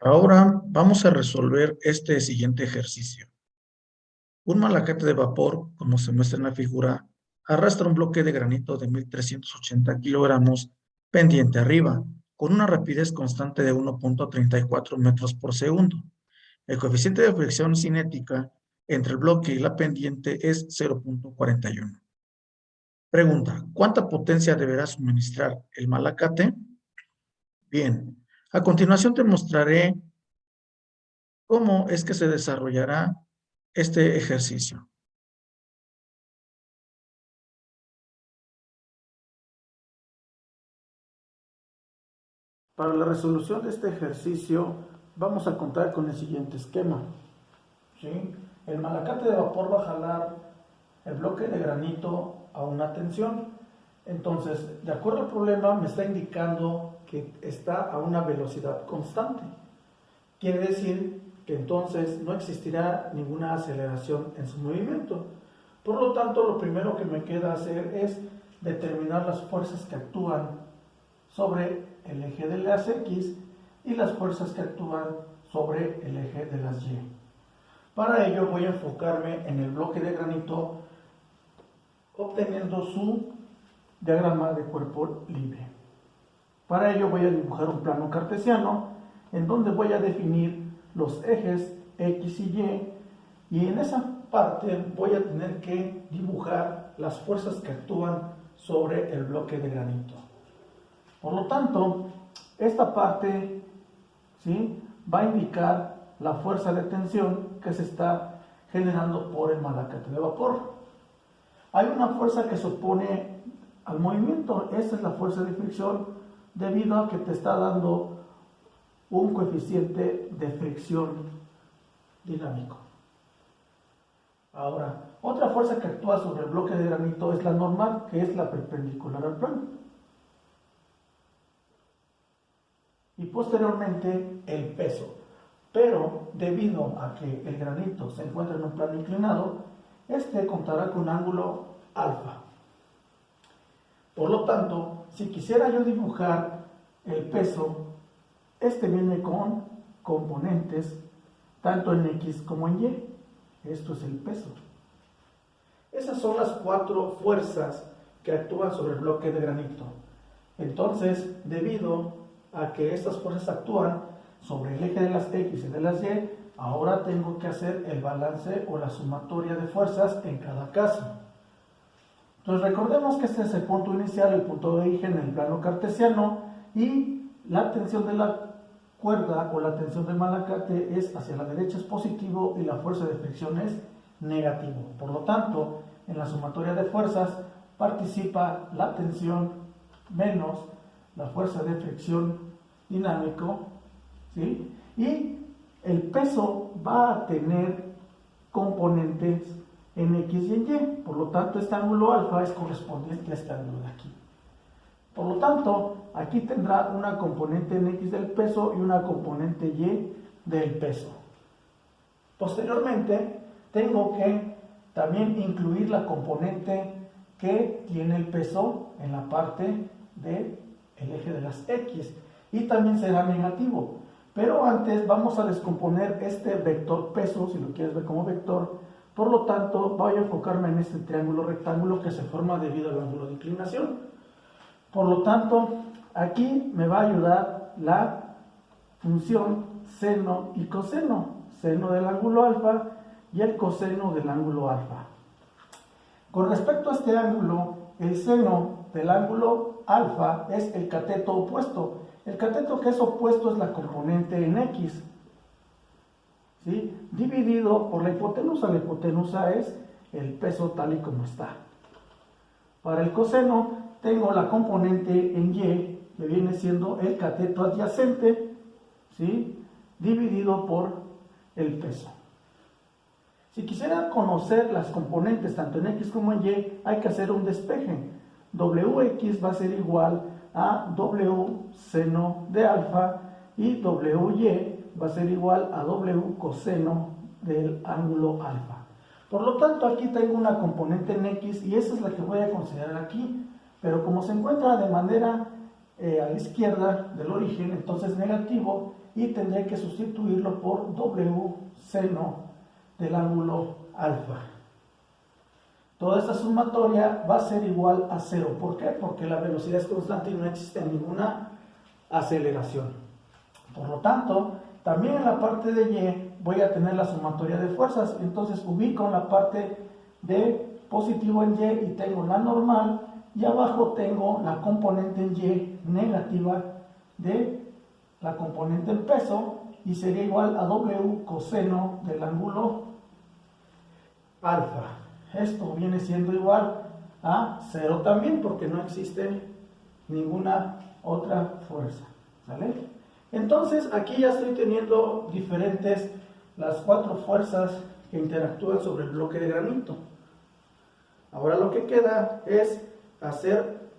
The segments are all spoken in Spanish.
Ahora vamos a resolver este siguiente ejercicio. Un malacate de vapor, como se muestra en la figura, arrastra un bloque de granito de 1380 kilogramos pendiente arriba, con una rapidez constante de 1.34 metros por segundo. El coeficiente de fricción cinética entre el bloque y la pendiente es 0.41. Pregunta: ¿cuánta potencia deberá suministrar el malacate? Bien, a continuación te mostraré cómo es que se desarrollará este ejercicio. Para la resolución de este ejercicio vamos a contar con el siguiente esquema. ¿Sí? El malacate de vapor va a jalar el bloque de granito a una tensión. Entonces, de acuerdo al problema, me está indicando que está a una velocidad constante. Quiere decir que entonces no existirá ninguna aceleración en su movimiento. Por lo tanto, lo primero que me queda hacer es determinar las fuerzas que actúan sobre el eje de las X y las fuerzas que actúan sobre el eje de las Y. Para ello voy a enfocarme en el bloque de granito obteniendo su diagrama de cuerpo libre. Para ello voy a dibujar un plano cartesiano en donde voy a definir los ejes X y en esa parte voy a tener que dibujar las fuerzas que actúan sobre el bloque de granito. Por lo tanto, esta parte, ¿sí?, va a indicar la fuerza de tensión que se está generando por el malacate de vapor. Hay una fuerza que se opone al movimiento, esta es la fuerza de fricción, debido a que te está dando un coeficiente de fricción dinámico. Ahora, otra fuerza que actúa sobre el bloque de granito es la normal, que es la perpendicular al plano. Y posteriormente el peso. Pero debido a que el granito se encuentra en un plano inclinado, este contará con un ángulo alfa. Por lo tanto, si quisiera yo dibujar el peso, este viene con componentes tanto en X como en Y. Esto es el peso. Esas son las cuatro fuerzas que actúan sobre el bloque de granito. Entonces, debido a que estas fuerzas actúan sobre el eje de las X y de las Y, ahora tengo que hacer el balance o la sumatoria de fuerzas en cada caso. Entonces recordemos que este es el punto inicial, el punto de origen en el plano cartesiano, y la tensión de la cuerda o la tensión del malacate es hacia la derecha es positivo y la fuerza de fricción es negativo. Por lo tanto, en la sumatoria de fuerzas participa la tensión menos la fuerza de fricción dinámico, ¿sí? Y el peso va a tener componentes en X y en Y. Por lo tanto, este ángulo alfa es correspondiente a este ángulo de aquí. Por lo tanto, aquí tendrá una componente en X del peso y una componente Y del peso. Posteriormente, tengo que también incluir la componente que tiene el peso en la parte del eje de las X y también será negativo. Pero antes vamos a descomponer este vector peso, si lo quieres ver como vector. Por lo tanto, voy a enfocarme en este triángulo rectángulo que se forma debido al ángulo de inclinación. Por lo tanto, aquí me va a ayudar la función seno y coseno. Seno del ángulo alfa y el coseno del ángulo alfa. Con respecto a este ángulo, el seno del ángulo alfa es el cateto opuesto. El cateto que es opuesto es la componente en X, ¿sí?, dividido por la hipotenusa. La hipotenusa es el peso tal y como está. Para el coseno tengo la componente en Y, que viene siendo el cateto adyacente, ¿sí?, dividido por el peso. Si quisiera conocer las componentes tanto en X como en Y, hay que hacer un despeje. Wx va a ser igual a W seno de alfa y Wy va a ser igual a W coseno del ángulo alfa. Por lo tanto, aquí tengo una componente en X y esa es la que voy a considerar aquí. Pero como se encuentra de manera a la izquierda del origen, entonces negativo, y tendré que sustituirlo por W seno del ángulo alfa. Toda esta sumatoria va a ser igual a 0. ¿Por qué? Porque la velocidad es constante y no existe ninguna aceleración. Por lo tanto, también en la parte de Y voy a tener la sumatoria de fuerzas. Entonces ubico en la parte de positivo en Y y tengo la normal, y abajo tengo la componente en Y negativa de la componente en peso, y sería igual a W coseno del ángulo alfa. Esto viene siendo igual a 0 también, porque no existe ninguna otra fuerza. ¿Vale? Entonces aquí ya estoy teniendo diferentes las 4 fuerzas que interactúan sobre el bloque de granito. Ahora lo que queda es hacer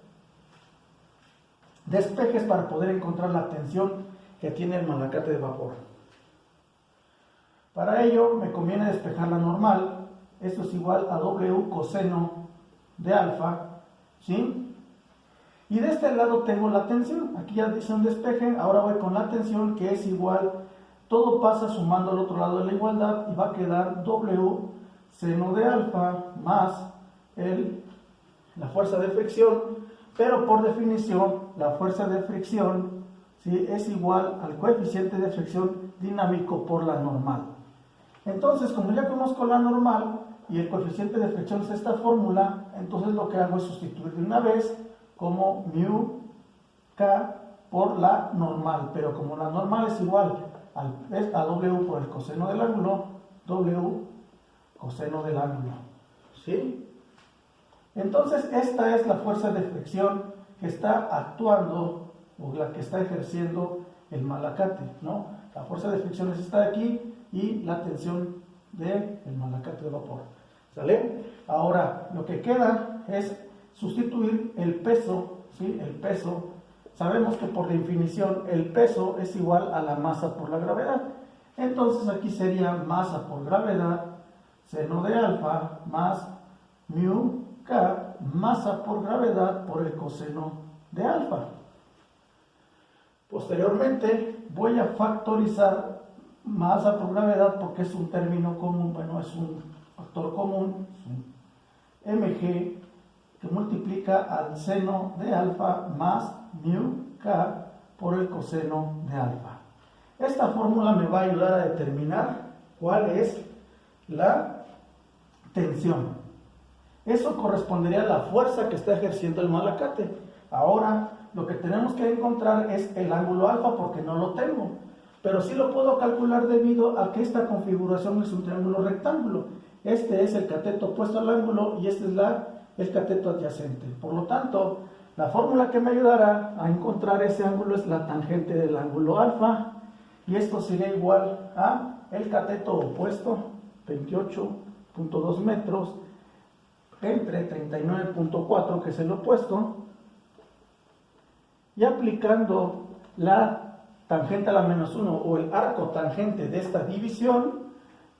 despejes para poder encontrar la tensión que tiene el malacate de vapor. Para ello me conviene despejar la normal. Esto es igual a W coseno de alfa, ¿sí? Y de este lado tengo la tensión. Aquí ya dice un despeje, ahora voy con la tensión, que es igual, todo pasa sumando al otro lado de la igualdad, y va a quedar W seno de alfa más la fuerza de fricción, pero por definición la fuerza de fricción, ¿sí?, es igual al coeficiente de fricción dinámico por la normal. Entonces, como ya conozco la normal y el coeficiente de fricción es esta fórmula, entonces lo que hago es sustituir de una vez como mu k por la normal, pero como la normal es igual a W por el coseno del ángulo, W coseno del ángulo, ¿sí? Entonces esta es la fuerza de fricción que está actuando, o la que está ejerciendo el malacate, ¿no? La fuerza de fricción es esta de aquí, y la tensión del malacate de vapor, ¿sale? Ahora lo que queda es sustituir el peso, ¿sí? El peso, sabemos que por definición el peso es igual a la masa por la gravedad. Entonces aquí sería masa por gravedad, seno de alfa, más mu k, masa por gravedad por el coseno de alfa. Posteriormente voy a factorizar masa por gravedad porque es un término común, bueno, es un factor común, es un mg, que multiplica al seno de alfa más mu k por el coseno de alfa. Esta fórmula me va a ayudar a determinar cuál es la tensión. Eso correspondería a la fuerza que está ejerciendo el malacate. Ahora lo que tenemos que encontrar es el ángulo alfa, porque no lo tengo, pero sí lo puedo calcular debido a que esta configuración es un triángulo rectángulo. Este es el cateto opuesto al ángulo y este es el cateto adyacente. Por lo tanto, la fórmula que me ayudará a encontrar ese ángulo es la tangente del ángulo alfa, y esto sería igual a el cateto opuesto, 28.2 metros, entre 39.4, que es el opuesto, y aplicando la tangente a la menos 1 o el arco tangente de esta división,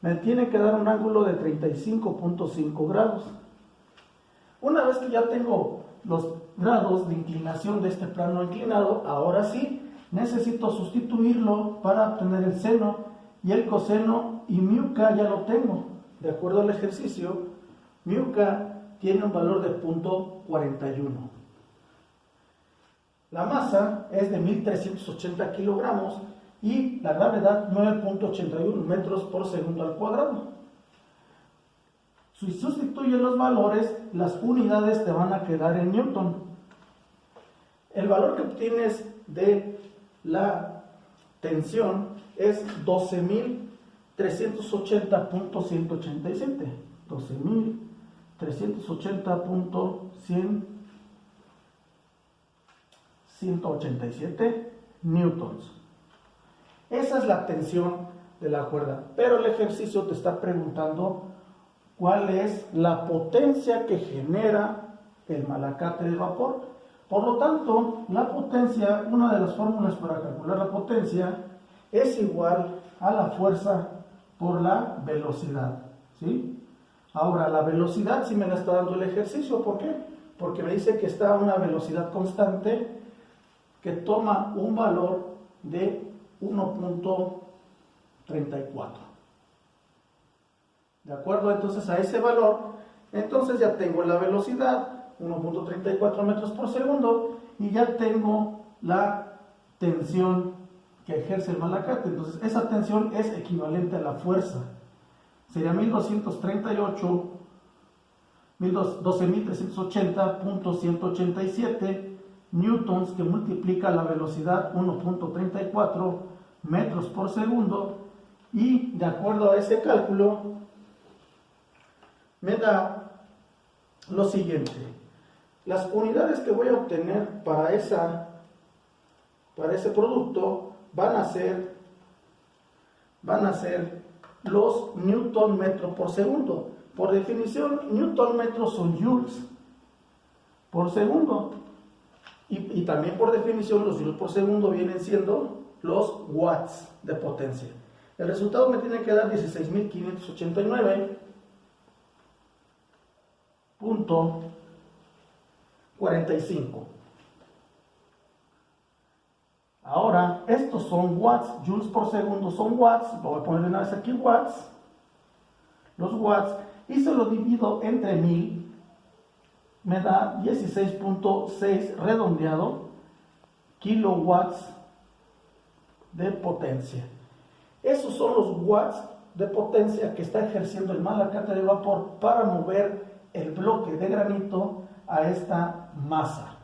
me tiene que dar un ángulo de 35.5 grados. Una vez que ya tengo los grados de inclinación de este plano inclinado, ahora sí necesito sustituirlo para obtener el seno y el coseno, y mu k ya lo tengo. De acuerdo al ejercicio, mu k tiene un valor de 0.41. La masa es de 1380 kilogramos y la gravedad 9.81 metros por segundo al cuadrado. Si sustituyes los valores, las unidades te van a quedar en newton. El valor que obtienes de la tensión es 12.380.187. 12.380.187 newtons. Esa es la tensión de la cuerda, pero el ejercicio te está preguntando cuál es la potencia que genera el malacate de vapor. Por lo tanto, la potencia, una de las fórmulas para calcular la potencia, es igual a la fuerza por la velocidad, ¿sí? Ahora, la velocidad sí me la está dando el ejercicio. ¿Por qué? Porque me dice que está a una velocidad constante que toma un valor de 1.34. ¿De acuerdo? Entonces a ese valor, entonces ya tengo la velocidad, 1.34 metros por segundo, y ya tengo la tensión que ejerce el malacate. Entonces esa tensión es equivalente a la fuerza. Sería 12.380.187 newtons, que multiplica la velocidad 1.34 metros por segundo, y de acuerdo a ese cálculo me da lo siguiente: las unidades que voy a obtener para ese producto van a ser los newton metro por segundo. Por definición, newton metro son joules por segundo, y también por definición los joules por segundo vienen siendo los watts de potencia. El resultado me tiene que dar 16.589.45. Ahora, estos son watts, joules por segundo son watts, lo voy a poner una vez aquí watts, los watts, y se lo divido entre 1000, me da 16.6 redondeado kilowatts de potencia. Esos son los watts de potencia que está ejerciendo el malacate de vapor para mover el bloque de granito a esta masa.